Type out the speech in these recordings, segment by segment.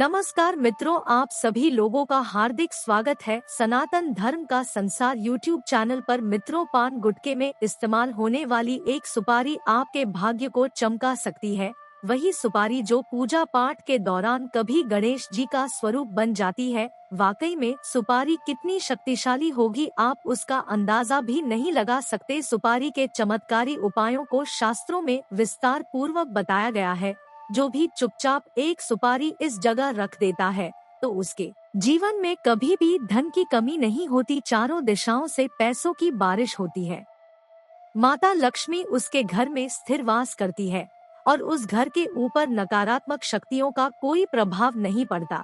नमस्कार मित्रों, आप सभी लोगों का हार्दिक स्वागत है सनातन धर्म का संसार यूट्यूब चैनल पर। मित्रों, पान गुटखे में इस्तेमाल होने वाली एक सुपारी आपके भाग्य को चमका सकती है। वही सुपारी जो पूजा पाठ के दौरान कभी गणेश जी का स्वरूप बन जाती है। वाकई में सुपारी कितनी शक्तिशाली होगी, आप उसका अंदाजा भी नहीं लगा सकते। सुपारी के चमत्कारी उपायों को शास्त्रों में विस्तार पूर्वक बताया गया है। जो भी चुपचाप एक सुपारी इस जगह रख देता है तो उसके जीवन में कभी भी धन की कमी नहीं होती। चारों दिशाओं से पैसों की बारिश होती है। माता लक्ष्मी उसके घर में स्थिर वास करती है और उस घर के ऊपर नकारात्मक शक्तियों का कोई प्रभाव नहीं पड़ता।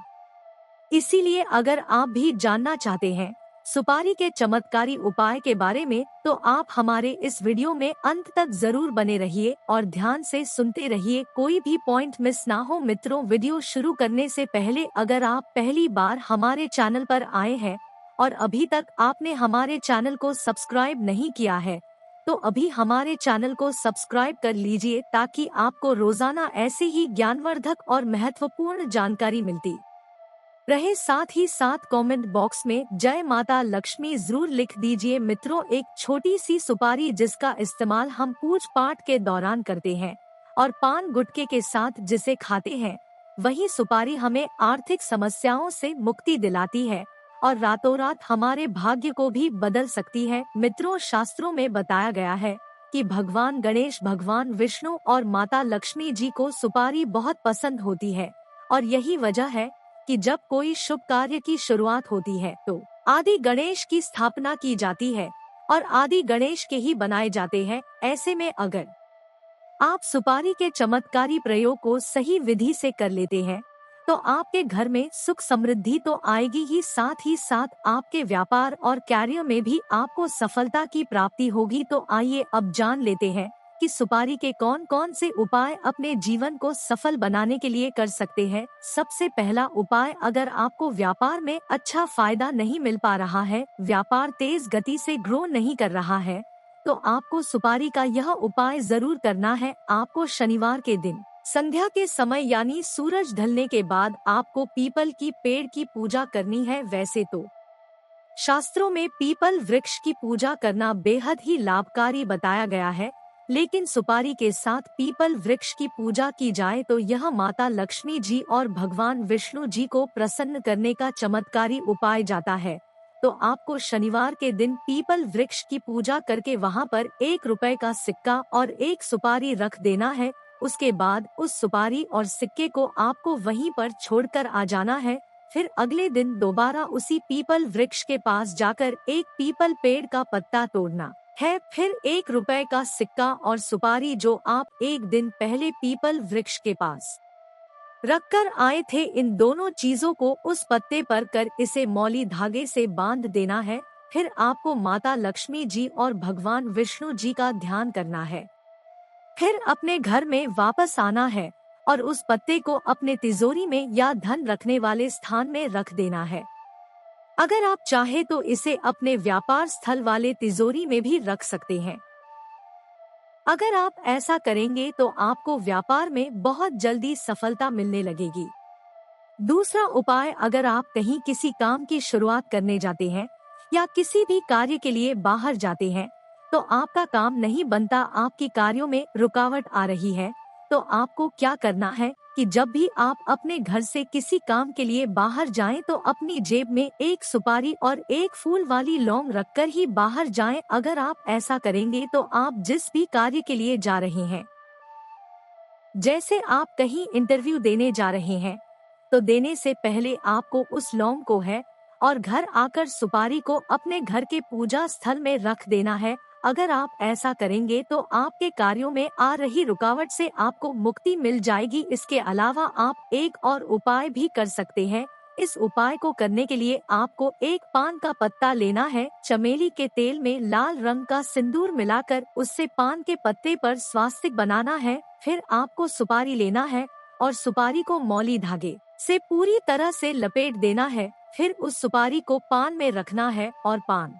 इसीलिए अगर आप भी जानना चाहते हैं सुपारी के चमत्कारी उपाय के बारे में, तो आप हमारे इस वीडियो में अंत तक जरूर बने रहिए और ध्यान से सुनते रहिए, कोई भी पॉइंट मिस ना हो। मित्रों, वीडियो शुरू करने से पहले अगर आप पहली बार हमारे चैनल पर आए हैं और अभी तक आपने हमारे चैनल को सब्सक्राइब नहीं किया है, तो अभी हमारे चैनल को सब्सक्राइब कर लीजिए ताकि आपको रोजाना ऐसे ही ज्ञानवर्धक और महत्वपूर्ण जानकारी मिलती रहे। साथ ही साथ कमेंट बॉक्स में जय माता लक्ष्मी जरूर लिख दीजिए। मित्रों, एक छोटी सी सुपारी जिसका इस्तेमाल हम पूज पाठ के दौरान करते हैं और पान गुटखे के साथ जिसे खाते हैं, वही सुपारी हमें आर्थिक समस्याओं से मुक्ति दिलाती है और रातों रात हमारे भाग्य को भी बदल सकती है। मित्रों, शास्त्रों में बताया गया है कि भगवान गणेश, भगवान विष्णु और माता लक्ष्मी जी को सुपारी बहुत पसंद होती है और यही वजह है कि जब कोई शुभ कार्य की शुरुआत होती है तो आदि गणेश की स्थापना की जाती है और आदि गणेश के ही बनाए जाते हैं। ऐसे में अगर आप सुपारी के चमत्कारी प्रयोग को सही विधि से कर लेते हैं तो आपके घर में सुख समृद्धि तो आएगी ही साथ आपके व्यापार और कार्य में भी आपको सफलता की प्राप्ति होगी। तो आइए अब जान लेते हैं कि सुपारी के कौन कौन से उपाय अपने जीवन को सफल बनाने के लिए कर सकते हैं। सबसे पहला उपाय, अगर आपको व्यापार में अच्छा फायदा नहीं मिल पा रहा है, व्यापार तेज गति से ग्रो नहीं कर रहा है, तो आपको सुपारी का यह उपाय जरूर करना है। आपको शनिवार के दिन संध्या के समय यानी सूरज ढलने के बाद आपको पीपल की पेड़ की पूजा करनी है। वैसे तो शास्त्रों में पीपल वृक्ष की पूजा करना बेहद ही लाभकारी बताया गया है, लेकिन सुपारी के साथ पीपल वृक्ष की पूजा की जाए तो यह माता लक्ष्मी जी और भगवान विष्णु जी को प्रसन्न करने का चमत्कारी उपाय जाता है। तो आपको शनिवार के दिन पीपल वृक्ष की पूजा करके वहां पर 1 रुपए का सिक्का और 1 सुपारी रख देना है। उसके बाद उस सुपारी और सिक्के को आपको वहीं पर छोड़कर आ जाना है। फिर अगले दिन दोबारा उसी पीपल वृक्ष के पास जाकर एक पीपल पेड़ का पत्ता तोड़ना है। फिर 1 रुपए का सिक्का और सुपारी जो आप एक दिन पहले पीपल वृक्ष के पास रखकर आए थे, इन दोनों चीजों को उस पत्ते पर कर इसे मौली धागे से बांध देना है। फिर आपको माता लक्ष्मी जी और भगवान विष्णु जी का ध्यान करना है। फिर अपने घर में वापस आना है और उस पत्ते को अपने तिजोरी में या धन रखने वाले स्थान में रख देना है। अगर आप चाहे तो इसे अपने व्यापार स्थल वाले तिजोरी में भी रख सकते हैं। अगर आप ऐसा करेंगे तो आपको व्यापार में बहुत जल्दी सफलता मिलने लगेगी। दूसरा उपाय, अगर आप कहीं किसी काम की शुरुआत करने जाते हैं या किसी भी कार्य के लिए बाहर जाते हैं तो आपका काम नहीं बनता, आपकी कार्यों में रुकावट आ रही है, तो आपको क्या करना है कि जब भी आप अपने घर से किसी काम के लिए बाहर जाएं तो अपनी जेब में 1 सुपारी और 1 फूल वाली लौंग रखकर ही बाहर जाएं। अगर आप ऐसा करेंगे तो आप जिस भी कार्य के लिए जा रहे हैं, जैसे आप कहीं इंटरव्यू देने जा रहे हैं, तो देने से पहले आपको उस लौंग को है और घर आकर सुपारी को अपने घर के पूजा स्थल में रख देना है। अगर आप ऐसा करेंगे तो आपके कार्यों में आ रही रुकावट से आपको मुक्ति मिल जाएगी। इसके अलावा आप एक और उपाय भी कर सकते हैं। इस उपाय को करने के लिए आपको 1 पान का पत्ता लेना है, चमेली के तेल में लाल रंग का सिंदूर मिलाकर उससे पान के पत्ते पर स्वास्तिक बनाना है। फिर आपको सुपारी लेना है और सुपारी को मौली धागे से पूरी तरह से लपेट देना है। फिर उस सुपारी को पान में रखना है और पान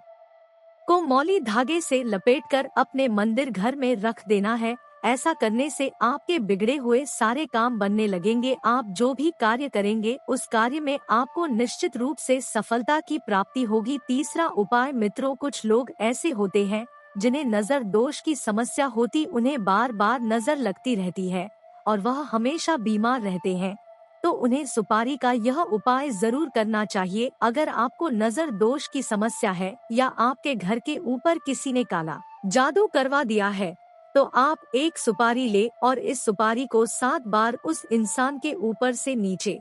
को मौली धागे से लपेटकर अपने मंदिर घर में रख देना है। ऐसा करने से आपके बिगड़े हुए सारे काम बनने लगेंगे। आप जो भी कार्य करेंगे उस कार्य में आपको निश्चित रूप से सफलता की प्राप्ति होगी। तीसरा उपाय मित्रों, कुछ लोग ऐसे होते हैं जिन्हें नजर दोष की समस्या होती, उन्हें बार बार नजर लगती रहती है और वह हमेशा बीमार रहते हैं, तो उन्हें सुपारी का यह उपाय जरूर करना चाहिए। अगर आपको नजर दोष की समस्या है या आपके घर के ऊपर किसी ने काला जादू करवा दिया है, तो आप एक सुपारी ले और इस सुपारी को 7 बार उस इंसान के ऊपर से नीचे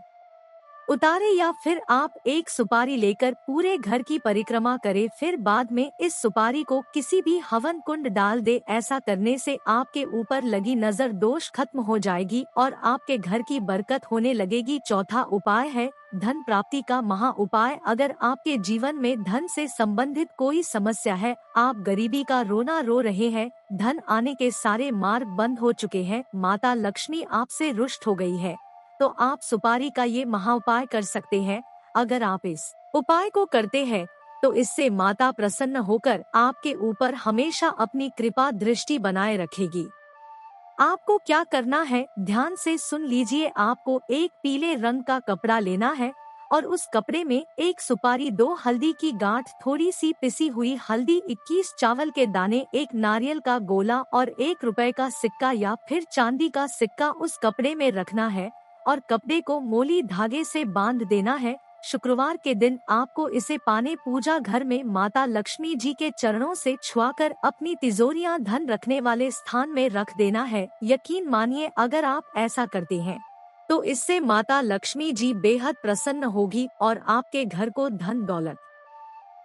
उतारे, या फिर आप एक सुपारी लेकर पूरे घर की परिक्रमा करें। फिर बाद में इस सुपारी को किसी भी हवन कुंड डाल दे। ऐसा करने से आपके ऊपर लगी नजर दोष खत्म हो जाएगी और आपके घर की बरकत होने लगेगी। चौथा उपाय है धन प्राप्ति का महा उपाय। अगर आपके जीवन में धन से संबंधित कोई समस्या है, आप गरीबी का रोना रो रहे हैं, धन आने के सारे मार्ग बंद हो चुके हैं, माता लक्ष्मी आपसे रुष्ट हो गई है, तो आप सुपारी का ये महा उपाय कर सकते हैं। अगर आप इस उपाय को करते हैं तो इससे माता प्रसन्न होकर आपके ऊपर हमेशा अपनी कृपा दृष्टि बनाए रखेगी। आपको क्या करना है, ध्यान से सुन लीजिए। आपको एक पीले रंग का कपड़ा लेना है और उस कपड़े में एक सुपारी, 2 हल्दी की गांठ, थोड़ी सी पिसी हुई हल्दी, 21 चावल के दाने, एक नारियल का गोला और 1 रुपए का सिक्का या फिर चांदी का सिक्का उस कपड़े में रखना है और कपड़े को मोली धागे से बांध देना है। शुक्रवार के दिन आपको इसे पाने पूजा घर में माता लक्ष्मी जी के चरणों से छुआकर अपनी तिजोरियां धन रखने वाले स्थान में रख देना है। यकीन मानिए, अगर आप ऐसा करते हैं तो इससे माता लक्ष्मी जी बेहद प्रसन्न होगी और आपके घर को धन दौलत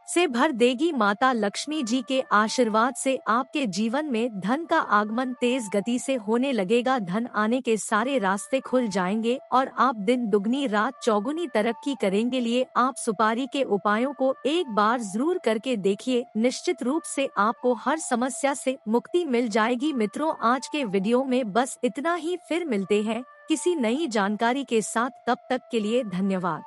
से भर देगी। माता लक्ष्मी जी के आशीर्वाद से आपके जीवन में धन का आगमन तेज गति से होने लगेगा। धन आने के सारे रास्ते खुल जाएंगे और आप दिन दुगनी रात चौगुनी तरक्की करेंगे। लिए आप सुपारी के उपायों को एक बार जरूर करके देखिए, निश्चित रूप से आपको हर समस्या से मुक्ति मिल जाएगी। मित्रों, आज के वीडियो में बस इतना ही, फिर मिलते हैं किसी नई जानकारी के साथ। तब तक के लिए धन्यवाद।